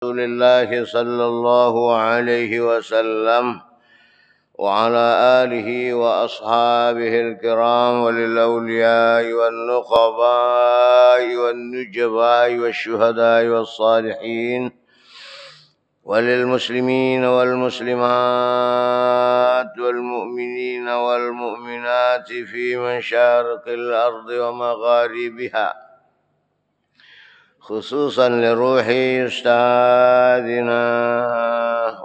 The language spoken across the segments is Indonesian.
رسول الله صلى الله عليه وسلم وعلى آله وأصحابه الكرام وللأولياء والنقباء والنجباء والشهداء والصالحين وللمسلمين والمسلمات والمؤمنين والمؤمنات في مشارق الأرض ومغاربها، خصوصا لروح أستاذنا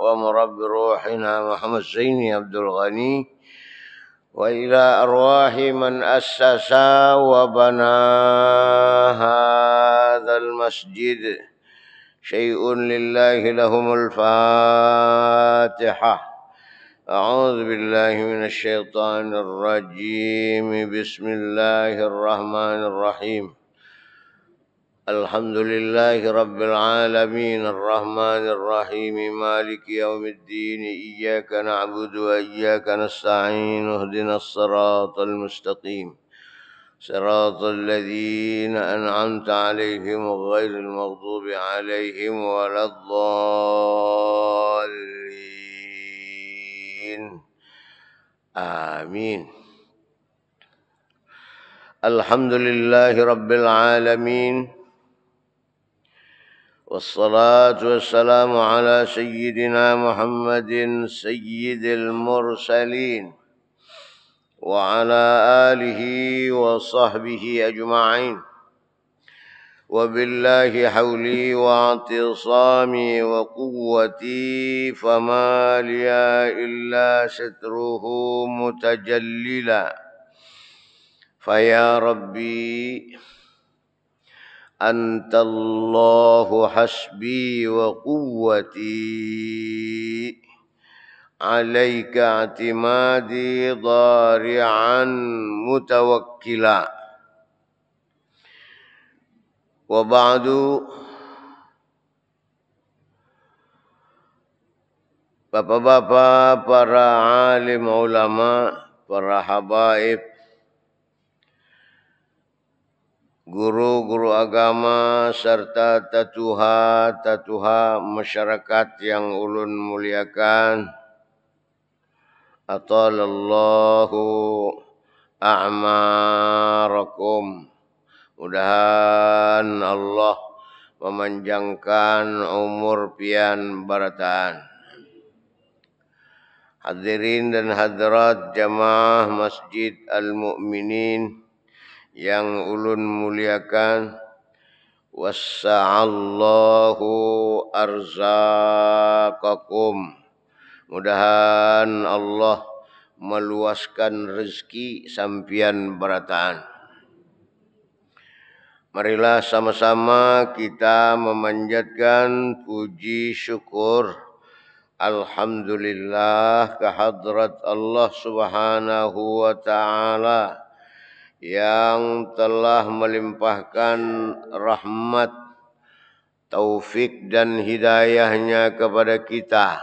ومربي روحنا محمد زيني عبد الغني، وإلى أرواح من أسس وبنى هذا المسجد. شيء لله لهم الفاتحة. أعوذ بالله من الشيطان الرجيم. بسم الله الرحمن الرحيم. الحمد لله رب العالمين الرحمن الرحيم مالك يوم الدين. إياك نعبد وإياك نستعين. اهدنا الصراط المستقيم صراط الذين أنعمت عليهم غير المغضوب عليهم ولا الضالين. آمين. الحمد لله رب العالمين، والصلاة والسلام على سيدنا محمد سيد المرسلين وعلى آله وصحبه أجمعين. وبالله حولي واعتصامي وقوتي، فما لي إلا ستره متجللا. فيا ربي أنت الله حسبي وقوتي، عليك اعتمادي ضارعا متوكلا. وبعد، bapak-bapak, para alim ulama, para habaib, guru-guru agama, serta tatuha masyarakat yang ulun muliakan. Atalallahu a'marakum. Mudahan Allah memanjangkan umur pian barataan. Hadirin dan hadirat jamaah Masjid Al-Mu'minin yang ulun muliakan, wassa'allahu arzaqakum. Mudahan Allah meluaskan rezeki sampian berataan. Marilah sama-sama kita memanjatkan puji syukur alhamdulillah kehadrat Allah Subhanahu wa ta'ala yang telah melimpahkan rahmat, taufik dan hidayahnya kepada kita,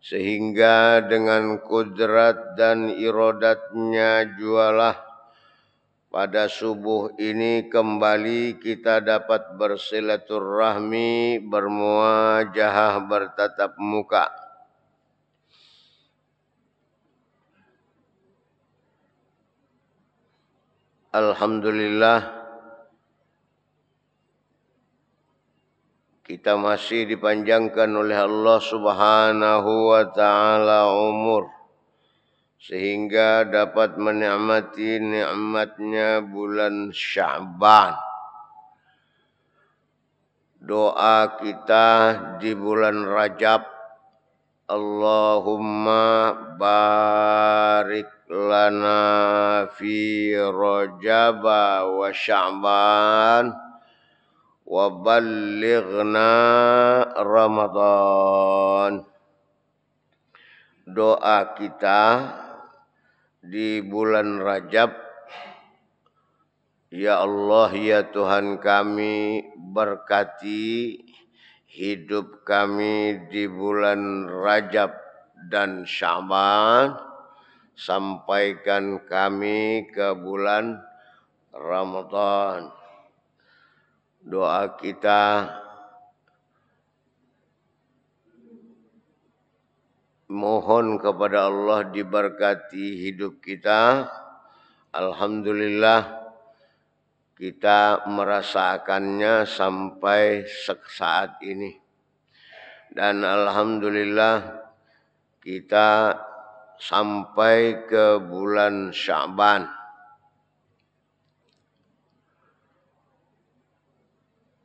sehingga dengan kudrat dan iradatnya jualah pada subuh ini kembali kita dapat bersilaturahmi, bermuajahah, bertatap muka. Alhamdulillah, kita masih dipanjangkan oleh Allah Subhanahu wa ta'ala umur, sehingga dapat menikmati nikmatnya bulan Sya'ban. Doa kita di bulan Rajab, Allahumma barik lana fi Rajab wa Sya'ban wa ballighna Ramadan. Doa kita di bulan Rajab, ya Allah ya Tuhan kami, berkati hidup kami di bulan Rajab dan Sya'ban, sampaikan kami ke bulan Ramadan. Doa kita mohon kepada Allah diberkati hidup kita. Alhamdulillah kita merasakannya sampai saat ini. Dan alhamdulillah kita sampai ke bulan Sya'ban.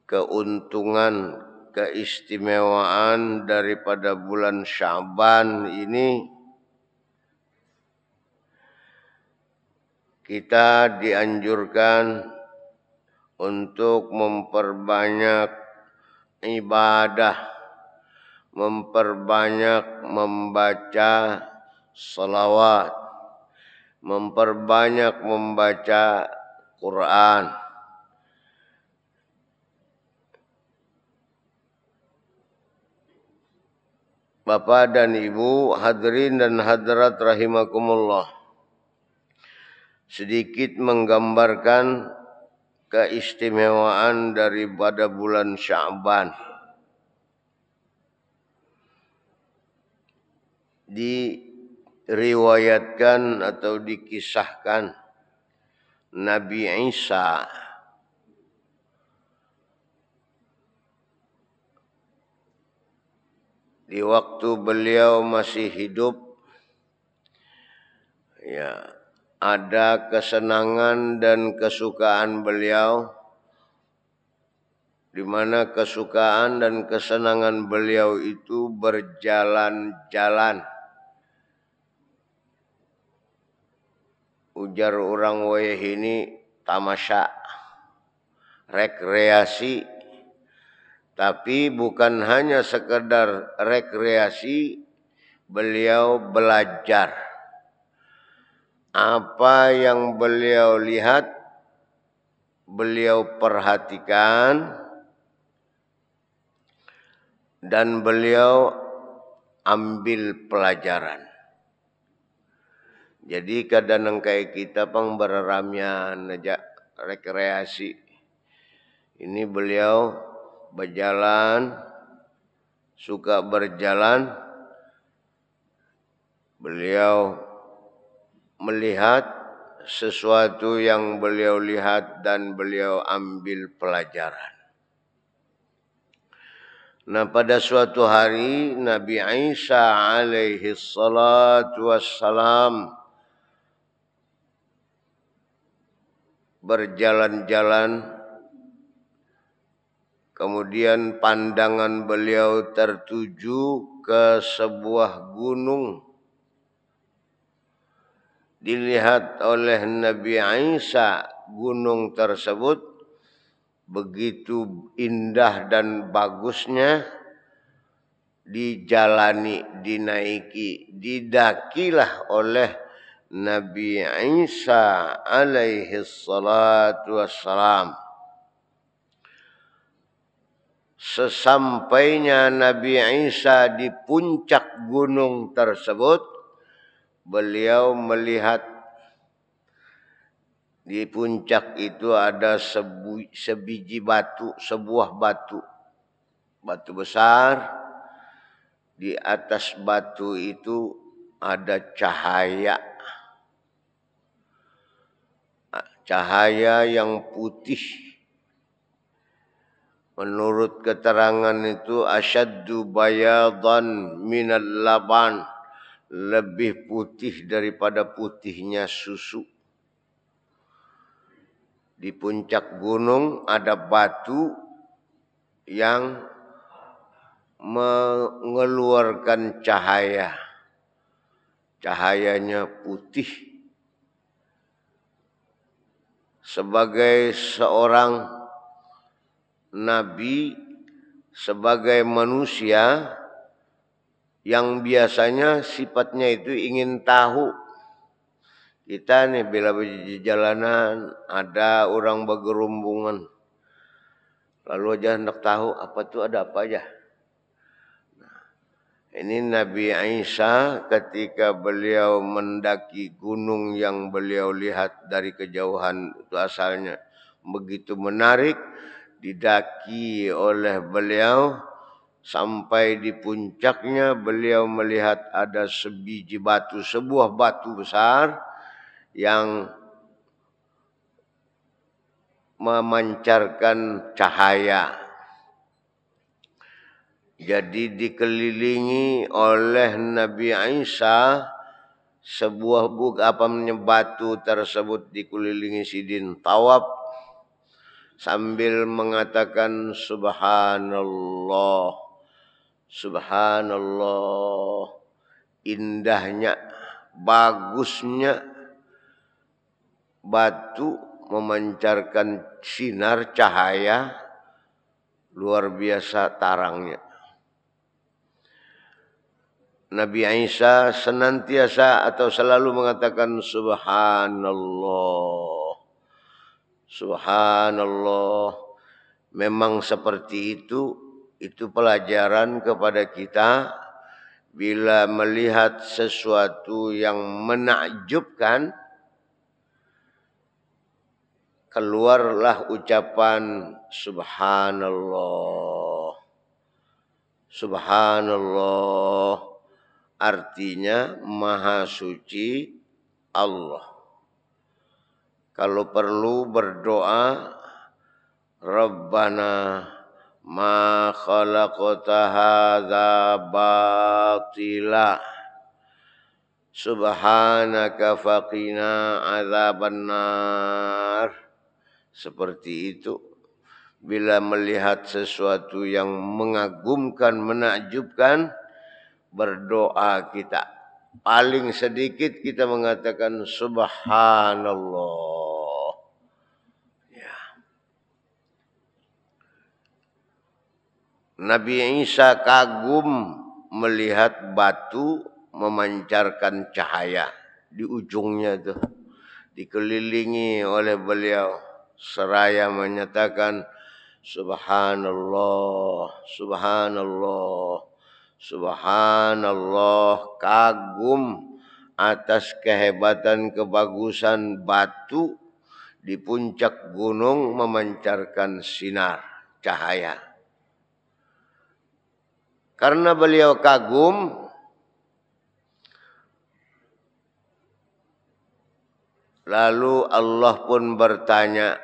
Keuntungan, keistimewaan daripada bulan Sya'ban ini, kita dianjurkan untuk memperbanyak ibadah, memperbanyak membaca salawat, memperbanyak membaca Quran. Bapak dan Ibu, hadirin dan hadirat rahimakumullah. Sedikit menggambarkan keistimewaan daripada bulan Sya'ban. Diriwayatkan atau dikisahkan Nabi Isa di waktu beliau masih hidup, ya, ada kesenangan dan kesukaan beliau, di mana kesukaan dan kesenangan beliau itu berjalan-jalan. Ujar orang wayah ini tamasya, rekreasi, tapi bukan hanya sekedar rekreasi, beliau belajar. Apa yang beliau lihat, beliau perhatikan, dan beliau ambil pelajaran. Jadi kadang kayak kita pang berramian aja rekreasi. Ini beliau berjalan, suka berjalan. Beliau melihat sesuatu yang beliau lihat dan beliau ambil pelajaran. Nah, pada suatu hari Nabi Isa alaihi salatu wassalam berjalan-jalan, kemudian pandangan beliau tertuju ke sebuah gunung. Dilihat oleh Nabi Isa gunung tersebut begitu indah dan bagusnya, dijalani, dinaiki, didakilah oleh Nabi Isa alaihi salatu wassalam. Sesampainya Nabi Isa di puncak gunung tersebut, beliau melihat di puncak itu ada sebiji batu, sebuah batu besar. Di atas batu itu ada cahaya yang putih. Menurut keterangan itu asyaddu bayadan minal laban, lebih putih daripada putihnya susu. Di puncak gunung ada batu yang mengeluarkan cahaya. Cahayanya putih. Sebagai seorang nabi, sebagai manusia yang biasanya sifatnya itu ingin tahu. Kita nih bila di jalanan ada orang bergerombongan, lalu aja hendak tahu apa tuh ada apa aja. Nah, ini Nabi Isa ketika beliau mendaki gunung yang beliau lihat dari kejauhan itu asalnya begitu menarik, didaki oleh beliau sampai di puncaknya beliau melihat ada sebiji batu, sebuah batu besar yang memancarkan cahaya. Jadi dikelilingi oleh Nabi Isa sebuah batu tersebut dikelilingi sidin tawaf sambil mengatakan subhanallah, subhanallah, indahnya, bagusnya batu memancarkan sinar cahaya, luar biasa tarangnya. Nabi Isa senantiasa atau selalu mengatakan subhanallah, subhanallah. Memang seperti itu pelajaran kepada kita bila melihat sesuatu yang menakjubkan, keluarlah ucapan subhanallah, subhanallah. Artinya maha suci Allah. Kalau perlu berdoa, Rabbana ma khalaqta hadza batila subhanaka faqina adzabannar. Seperti itu. Bila melihat sesuatu yang mengagumkan, menakjubkan, berdoa kita. Paling sedikit kita mengatakan subhanallah. Ya. Nabi Isa kagum melihat batu memancarkan cahaya di ujungnya itu, dikelilingi oleh beliau seraya menyatakan subhanallah, subhanallah, subhanallah. Kagum atas kehebatan kebagusan batu di puncak gunung memancarkan sinar cahaya. Karena beliau kagum, lalu Allah pun bertanya.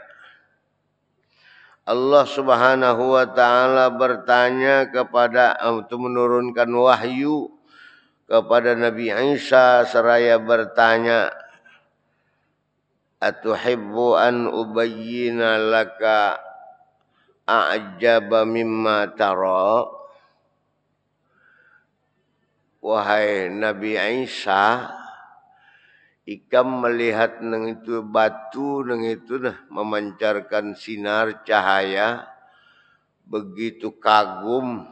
Allah Subhanahu wa taala bertanya kepada untuk menurunkan wahyu kepada Nabi Isa seraya bertanya, atuhibbu an ubayyina laka a'jaba mimma tara? Wahai Nabi Isa, ikam melihat nang itu batu nang itu memancarkan sinar cahaya, begitu kagumnya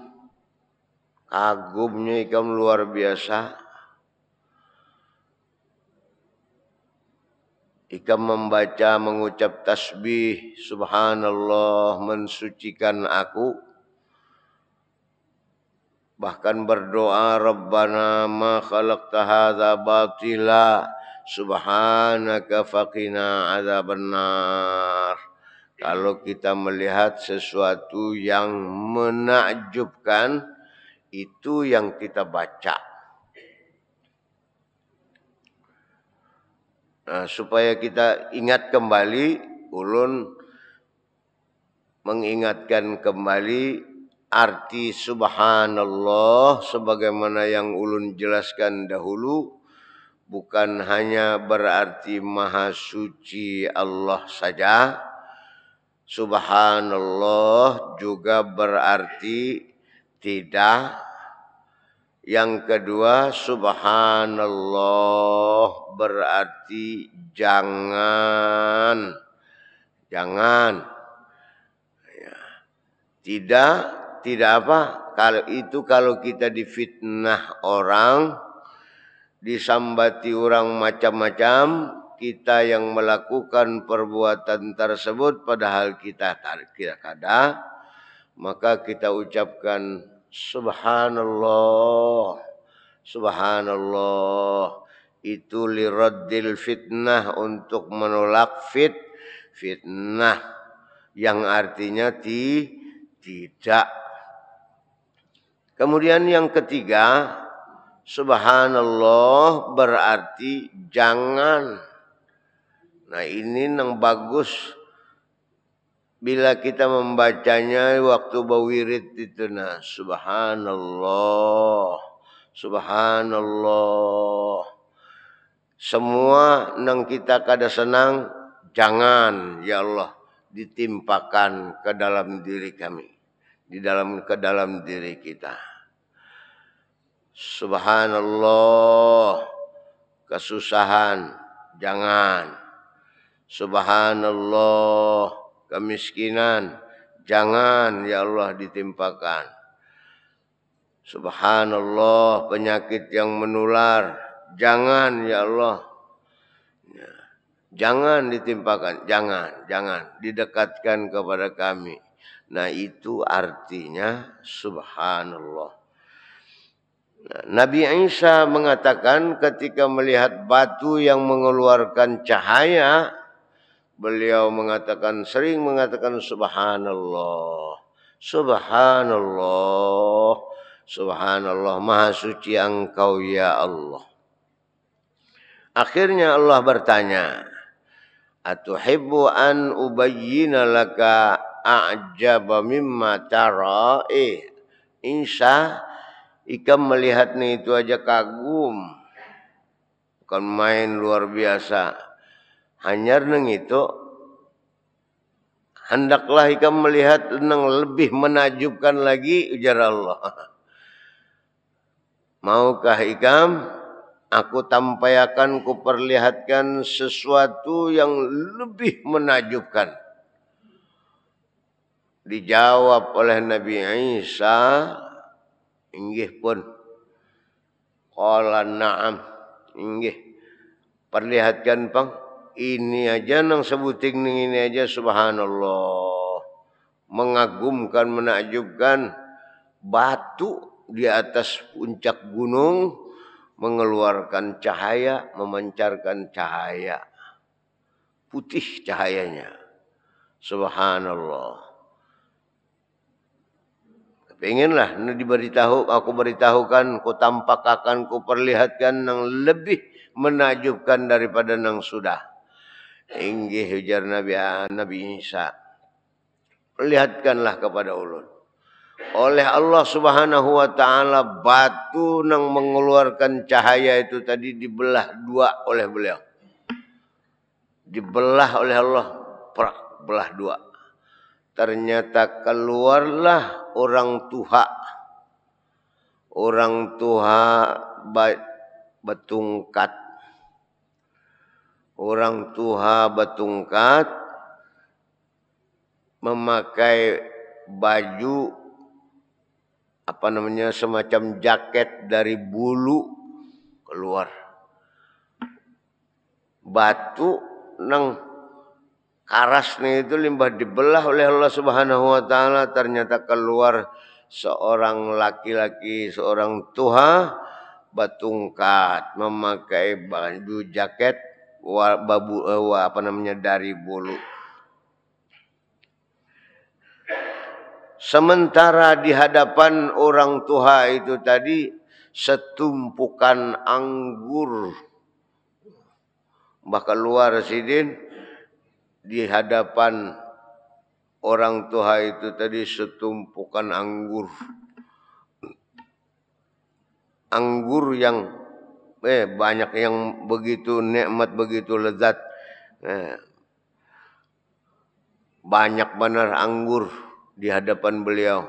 ikam luar biasa. Ikam membaca, mengucap tasbih subhanallah, mensucikan aku, bahkan berdoa Rabbana ma khalaqta hadza batila subhanaka faqina adzabannar. Kalau kita melihat sesuatu yang menakjubkan, itu yang kita baca. Nah, supaya kita ingat kembali, ulun mengingatkan kembali arti subhanallah sebagaimana yang ulun jelaskan dahulu, bukan hanya berarti maha suci Allah saja. Subhanallah juga berarti tidak. Yang kedua, subhanallah berarti jangan. Jangan. Ya. Tidak apa? Kalau kita difitnah orang, disambati orang macam-macam, kita yang melakukan perbuatan tersebut padahal kita kada, maka kita ucapkan subhanallah, subhanallah. Itu liraddil fitnah, untuk menolak fitnah yang artinya tidak. Kemudian yang ketiga, subhanallah berarti jangan. Nah ini yang bagus bila kita membacanya waktu bawirid itu. Nah subhanallah, subhanallah. Semua nang kita kada senang, jangan ya Allah ditimpakan ke dalam diri kami, ke dalam diri kita. Subhanallah, kesusahan jangan. Subhanallah, kemiskinan jangan ya Allah ditimpakan. Subhanallah, penyakit yang menular jangan ya Allah. Jangan ditimpakan, jangan didekatkan kepada kami. Nah itu artinya subhanallah. Nah, Nabi Isa mengatakan ketika melihat batu yang mengeluarkan cahaya, beliau sering mengatakan subhanallah, subhanallah, subhanallah, maha suci engkau ya Allah. Akhirnya Allah bertanya, atuhibbu an ubayyina laka a'jaba mimma tara? Isa, ikam melihat nih itu aja kagum. Bukan main luar biasa. Hanyar neng itu, hendaklah ikam melihat neng lebih menakjubkan lagi, ujar Allah. Maukah ikam aku tampaikan, ku perlihatkan sesuatu yang lebih menakjubkan? Dijawab oleh Nabi Isa, inggih pun. Qala na'am, inggih. Perlihatkan pang, ini aja nang sebuting ini aja subhanallah. Mengagumkan, menakjubkan, batu di atas puncak gunung mengeluarkan cahaya, memancarkan cahaya. Putih cahayanya. Subhanallah. Pengenlah diberitahu, aku beritahukan, ku tampakkan, ku perlihatkan yang lebih menakjubkan daripada yang sudah. Inggih ujar Nabi Isa. Perlihatkanlah kepada ulun. Oleh Allah Subhanahu wa taala batu yang mengeluarkan cahaya itu tadi dibelah dua oleh beliau. Dibelah oleh Allah, belah dua. Ternyata keluarlah orang Tuha. Orang Tuha betungkat. Orang Tuha betungkat memakai baju semacam jaket dari bulu keluar. Batu nang karasnya itu limbah dibelah oleh Allah Subhanahu wa taala, ternyata keluar seorang laki-laki, seorang Tuha betungkat memakai baju jaket dari bulu. Sementara di hadapan orang Tuha itu tadi setumpukan anggur. Bahkan luar sidin di hadapan orang Tuha itu tadi setumpukan anggur. Anggur yang banyak yang begitu nikmat, begitu lezat. Banyak benar anggur di hadapan beliau.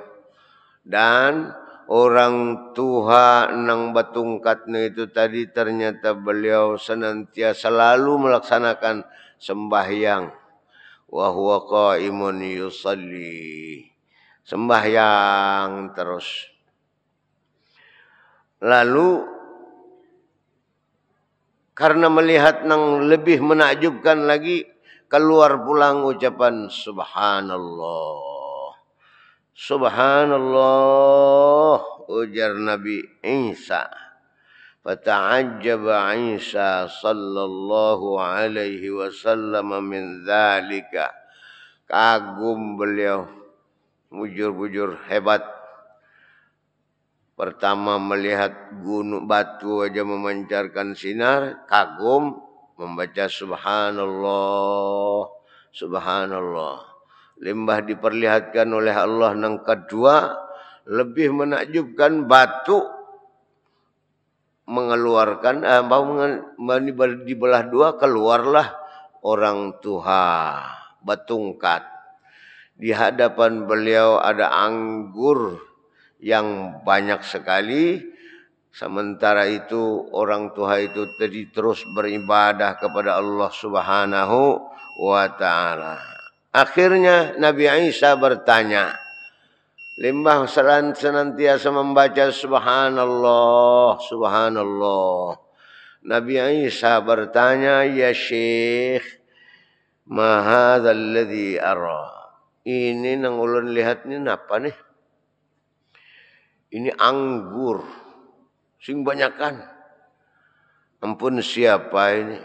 Dan orang Tuha nang betungkatnya itu tadi ternyata beliau senantiasa selalu melaksanakan sembahyang. Wa huwa qaimun yusalli. Sembahyang terus. Lalu karena melihat nang lebih menakjubkan lagi, keluar pulang ucapan subhanallah. Subhanallah, ujar Nabi Isa. Fata'ajjaba Isa sallallahu alaihi wasallam min dzalika. Kagum beliau, bujur-bujur hebat. Pertama melihat gunung batu aja memancarkan sinar, kagum, membaca subhanallah, subhanallah. Limbah diperlihatkan oleh Allah. Yang kedua, lebih menakjubkan batu mengeluarkan di belah dua, keluarlah orang tua batungkat. Di hadapan beliau ada anggur yang banyak sekali. Sementara itu orang tua itu tadi terus beribadah kepada Allah Subhanahu wa ta'ala. Akhirnya Nabi Isa bertanya, limbah senantiasa membaca subhanallah, subhanallah. Nabi Isa bertanya, ya Syekh, ma hadzal ladzi ara. Ini nang ulun lihat ni napa nih? Ini anggur sing banyakan. Ampun, siapa ini?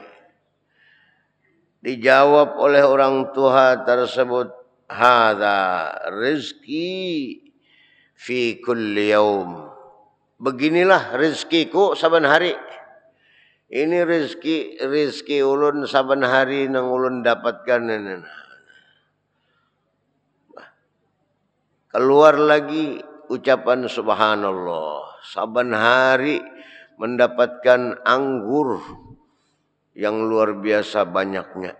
Dijawab oleh orang tua tersebut, hadza rizki fi kulli yaum. Beginilah rezekiku saban hari. Ini rezeki ulun saban hari nang ulun dapatkan ini. Keluar lagi ucapan subhanallah. Saban hari mendapatkan anggur yang luar biasa banyaknya.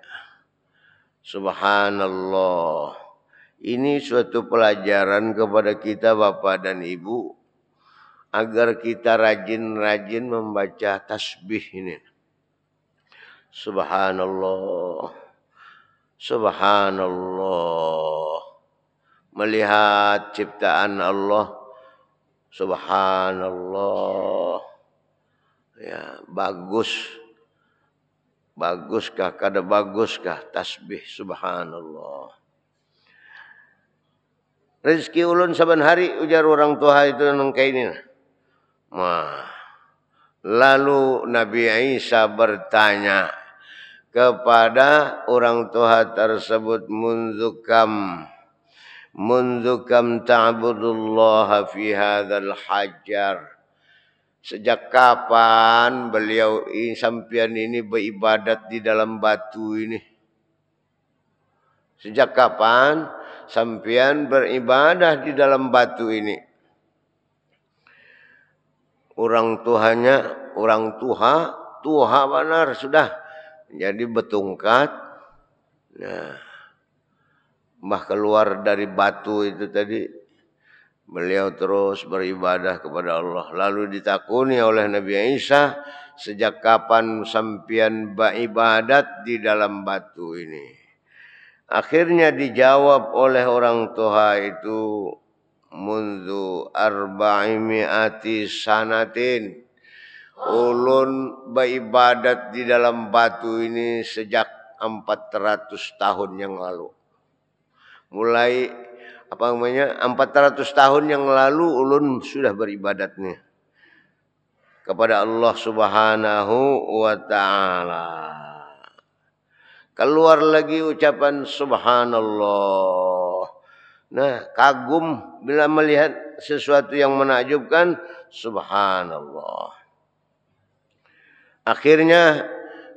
Subhanallah. Ini suatu pelajaran kepada kita Bapak dan Ibu, agar kita rajin-rajin membaca tasbih ini. Subhanallah. Subhanallah. Melihat ciptaan Allah. Subhanallah. Ya, bagus. Baguskah, kada baguskah tasbih subhanallah. Rezeki ulun saban hari, ujar orang tua itu nang kaini. Lalu Nabi Isa bertanya kepada orang tua tersebut, munzukam ta'budullaha fi hadzal hajar. Sejak kapan beliau sampian ini beribadat di dalam batu ini? Sejak kapan sampian beribadah di dalam batu ini? Orang tuha benar sudah jadi betungkat. Nah, mbah keluar dari batu itu tadi, beliau terus beribadah kepada Allah. Lalu ditakuni oleh Nabi Isa, sejak kapan sampian beribadat di dalam batu ini? Akhirnya dijawab oleh orang tua itu, mundu arba'imi'ati sanatin. Ulun beribadat di dalam batu ini sejak 400 tahun yang lalu. Mulai 400 tahun yang lalu ulun sudah beribadatnya kepada Allah Subhanahu wa ta'ala. Keluar lagi ucapan subhanallah. Nah, kagum bila melihat sesuatu yang menakjubkan, subhanallah. Akhirnya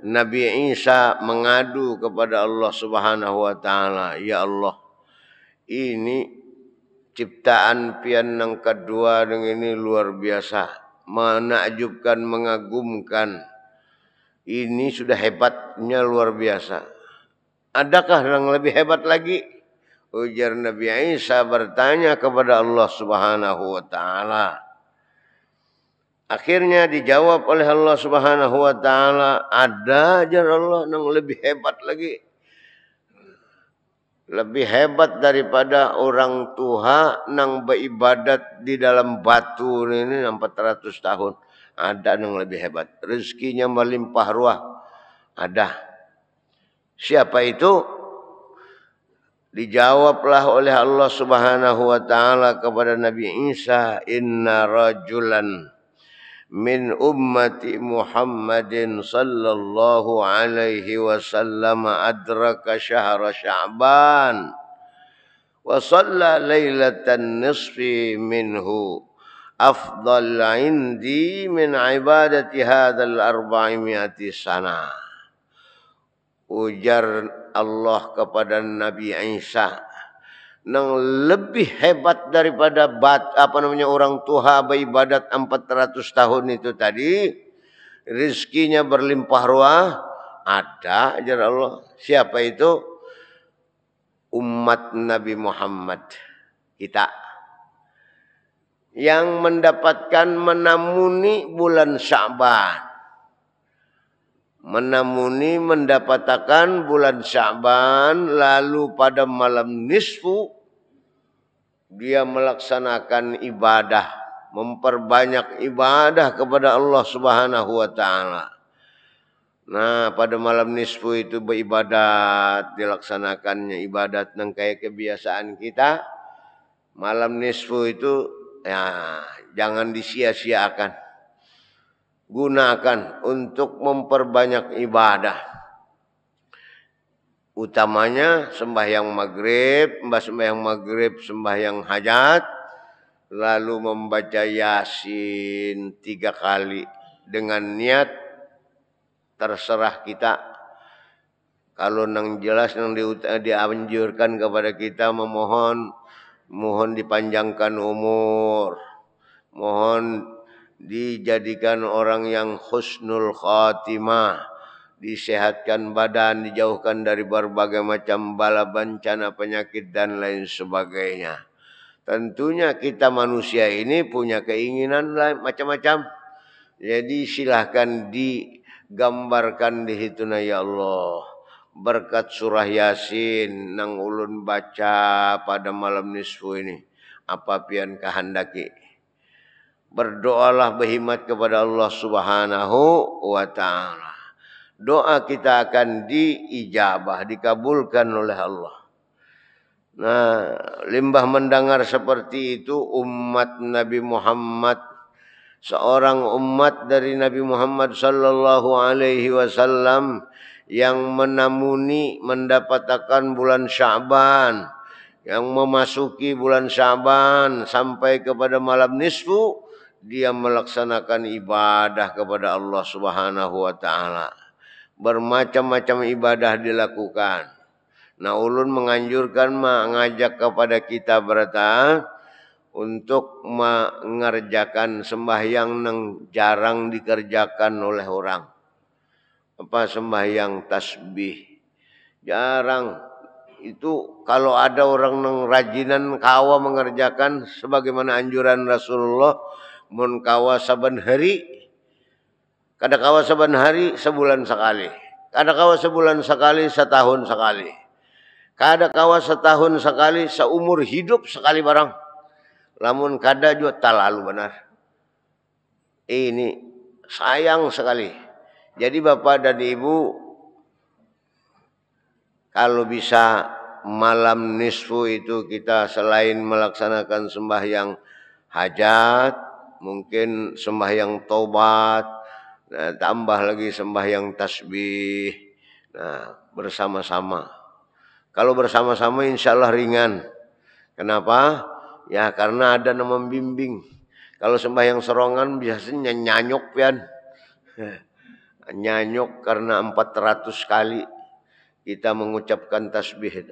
Nabi Isa mengadu kepada Allah Subhanahu wa ta'ala, ya Allah, ini ciptaan pian yang kedua dengan ini luar biasa, menakjubkan, mengagumkan. Ini sudah hebatnya luar biasa. Adakah yang lebih hebat lagi? Ujar Nabi Isa bertanya kepada Allah Subhanahu wa ta'ala. Akhirnya dijawab oleh Allah Subhanahu wa ta'ala, ada aja Allah yang lebih hebat lagi. Lebih hebat daripada orang tua nang beribadat di dalam batu ini 400 tahun. Ada yang lebih hebat. Rezekinya melimpah ruah. Ada. Siapa itu? Dijawablah oleh Allah Subhanahu wa ta'ala kepada Nabi Isa, inna rajulan min ummati Muhammadin sallallahu alaihi wasallam adraka syahra Sya'ban wa shalla lailatan nisfi minhu afdal indi min ibadati hadzal 400 sana. Ujar Allah kepada Nabi Isa, nang lebih hebat daripada orang tua beribadat 400 tahun itu tadi, rizkinya berlimpah ruah, ada ajar Allah. Siapa itu? Umat Nabi Muhammad, kita yang mendapatkan menamuni bulan Sya'ban. Mendapatkan bulan Sya'ban, lalu pada malam nisfu dia melaksanakan ibadah, memperbanyak ibadah kepada Allah Subhanahu wa taala. Nah, pada malam nisfu itu beribadat, dilaksanakannya ibadat nang kayak kebiasaan kita. Malam nisfu itu ya jangan disia-siakan. Gunakan untuk memperbanyak ibadah. Utamanya sembahyang maghrib, sembahyang hajat, lalu membaca Yasin 3 kali dengan niat terserah kita. Kalau nang jelas nang dianjurkan kepada kita mohon dipanjangkan umur, mohon dijadikan orang yang husnul khatimah, disehatkan badan, dijauhkan dari berbagai macam bala bencana, penyakit dan lain sebagainya. Tentunya kita manusia ini punya keinginan macam-macam. Jadi silahkan digambarkan di hituna ya Allah. Berkat surah Yasin nang ulun baca pada malam nisfu ini, apa pian kehendaki. Berdoalah berkhidmat kepada Allah Subhanahu wa taala. Doa kita akan diijabah, dikabulkan oleh Allah. Nah, limbah mendengar seperti itu umat Nabi Muhammad, seorang umat dari Nabi Muhammad sallallahu alaihi wasallam yang mendapatkan bulan Sya'ban, yang memasuki bulan Sya'ban sampai kepada malam nisfu, dia melaksanakan ibadah kepada Allah Subhanahu wa taala. Bermacam-macam ibadah dilakukan. Nah, ulun menganjurkan mengajak kepada kita berata untuk mengerjakan sembahyang yang jarang dikerjakan oleh orang. Apa sembahyang tasbih. Jarang. Itu kalau ada orang yang rajinan kawa mengerjakan sebagaimana anjuran Rasulullah, mun kawa saban hari, kada kawa saban hari sebulan sekali, kada kawa sebulan sekali setahun sekali, kada kawa setahun sekali seumur hidup sekali barang. Lamun kada juga tak lalu benar. Ini sayang sekali. Jadi Bapak dan Ibu, kalau bisa malam nisfu itu kita selain melaksanakan sembahyang hajat, mungkin sembahyang taubat, nah, tambah lagi sembahyang tasbih, nah, bersama-sama. Kalau bersama-sama insya Allah ringan. Kenapa? Ya karena ada yang membimbing. Kalau sembahyang serongan biasanya nyanyuk pian. Nyanyuk karena 400 kali kita mengucapkan tasbih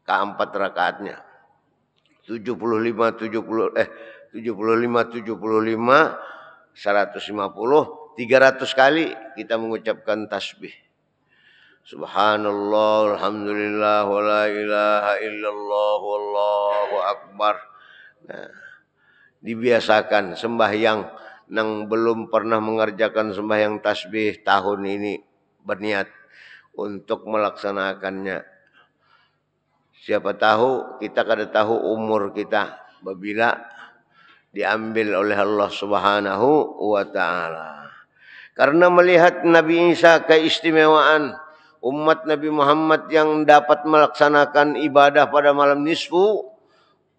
ke-4 rakaatnya. 75 150 300 kali kita mengucapkan tasbih. Subhanallah, alhamdulillah, wa la ilaha illallah, wallahu akbar. Nah, dibiasakan sembahyang yang belum pernah mengerjakan sembahyang tasbih tahun ini berniat untuk melaksanakannya. Siapa tahu kita kada tahu umur kita apabila diambil oleh Allah Subhanahu wa taala. Karena melihat Nabi Isa keistimewaan umat Nabi Muhammad yang dapat melaksanakan ibadah pada malam nisfu,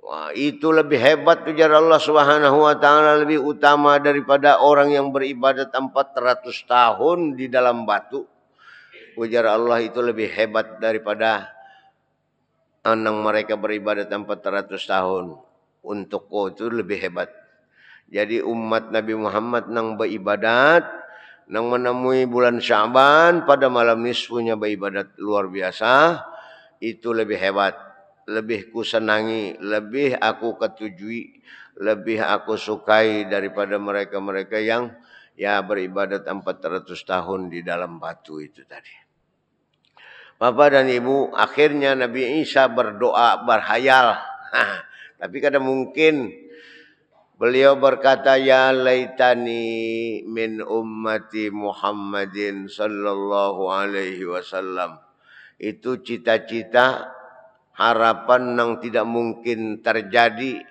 wah, itu lebih hebat ujar Allah Subhanahu wa taala, lebih utama daripada orang yang beribadat 400 tahun di dalam batu. Ujar Allah itu lebih hebat daripada anak mereka beribadat 400 tahun. Untukku itu lebih hebat. Jadi umat Nabi Muhammad nang beribadat, nang menemui bulan Sya'ban pada malam nisfunya beribadat luar biasa, itu lebih hebat, lebih kusenangi, lebih aku ketujui, lebih aku sukai daripada mereka-mereka yang ya beribadat 400 tahun di dalam batu itu tadi. Bapak dan Ibu, akhirnya Nabi Isa berdoa, berhayal. Tapi kadang mungkin beliau berkata, ya laitani min ummati Muhammadin sallallahu alaihi wasallam. Itu cita-cita, harapan yang tidak mungkin terjadi.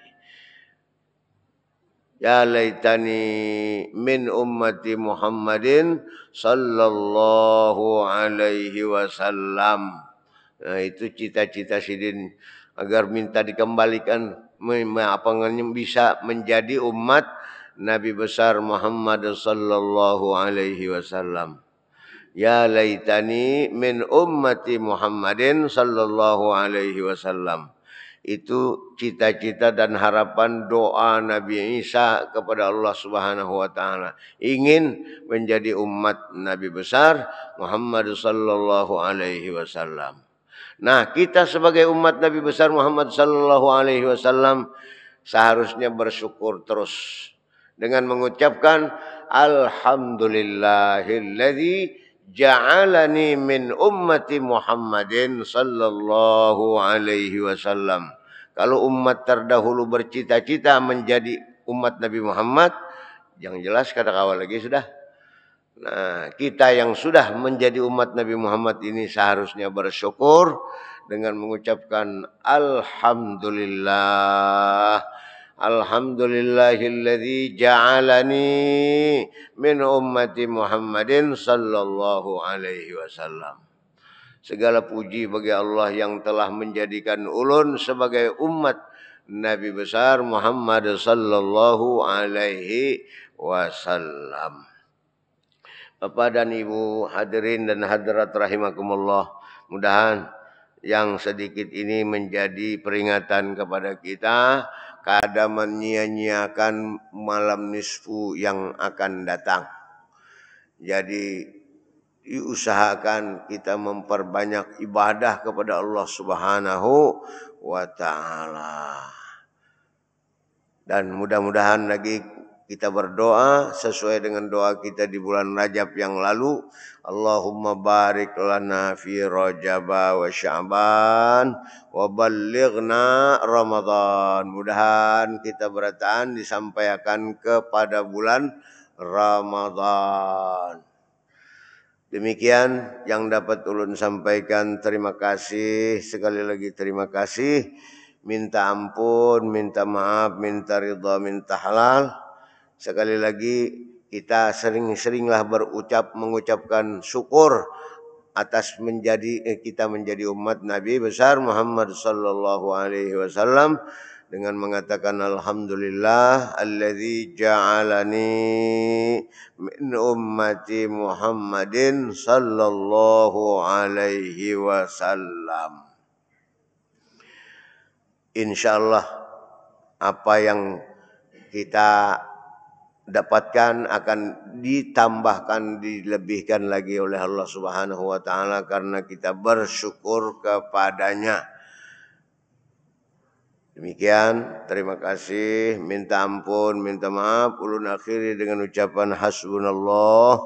Ya laitani min ummati Muhammadin sallallahu alaihi wasallam. Nah, itu cita-cita Sidin agar minta dikembalikan bisa menjadi umat Nabi besar Muhammad sallallahu alaihi wasallam. Ya laitani min ummati Muhammadin sallallahu alaihi wasallam. Itu cita-cita dan harapan doa Nabi Isa kepada Allah Subhanahu wa taala. Ingin menjadi umat Nabi besar Muhammad sallallahu alaihi wasallam. Nah, kita sebagai umat Nabi besar Muhammad sallallahu alaihi wasallam seharusnya bersyukur terus dengan mengucapkan alhamdulillahilladzi ja'alani min ummati Muhammadin sallallahu alaihi wasallam. Kalau umat terdahulu bercita-cita menjadi umat Nabi Muhammad, yang jelas kata kawan lagi sudah. Nah, kita yang sudah menjadi umat Nabi Muhammad ini seharusnya bersyukur dengan mengucapkan alhamdulillah. Alhamdulillahilladzi ja'alani min ummati Muhammadin sallallahu alaihi wasallam. Segala puji bagi Allah yang telah menjadikan ulun sebagai umat Nabi besar Muhammad sallallahu alaihi wasallam. Bapak dan Ibu hadirin dan hadirat rahimakumullah, mudahan yang sedikit ini menjadi peringatan kepada kita kada menyia-nyiakan malam nisfu yang akan datang. Jadi diusahakan kita memperbanyak ibadah kepada Allah Subhanahu wa taala. Dan mudah-mudahan lagi kita berdoa sesuai dengan doa kita di bulan Rajab yang lalu. Allahumma barik lana fi Rajab wa Sya'ban wa ballighna Ramadan. Mudahan kita bertahan disampaikan kepada bulan Ramadan. Demikian yang dapat ulun sampaikan. Terima kasih. Sekali lagi terima kasih. Minta ampun, minta maaf, minta ridha, minta halal. Sekali lagi kita sering-seringlah mengucapkan syukur atas kita menjadi umat Nabi besar Muhammad sallallahu alaihi wasallam dengan mengatakan alhamdulillah alladzi ja'alani min ummati Muhammadin sallallahu alaihi wasallam. Insyaallah apa yang kita dapatkan akan ditambahkan, dilebihkan lagi oleh Allah Subhanahu wa taala karena kita bersyukur kepadanya. Demikian, terima kasih, minta ampun, minta maaf. Ulun akhiri dengan ucapan hasbunallah,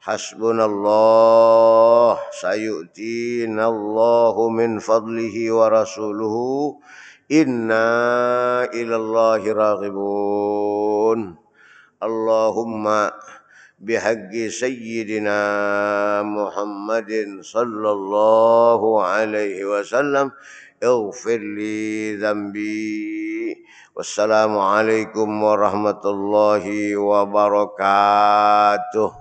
hasbunallah, sayu'tinallahu min fadlihi wa rasuluhu, inna ilallahi raghibun. Allahumma bihaqqi sayyidina Muhammadin sallallahu alaihi wasallam ighfir li dhanbi. Wassalamualaikum warahmatullahi wabarakatuh.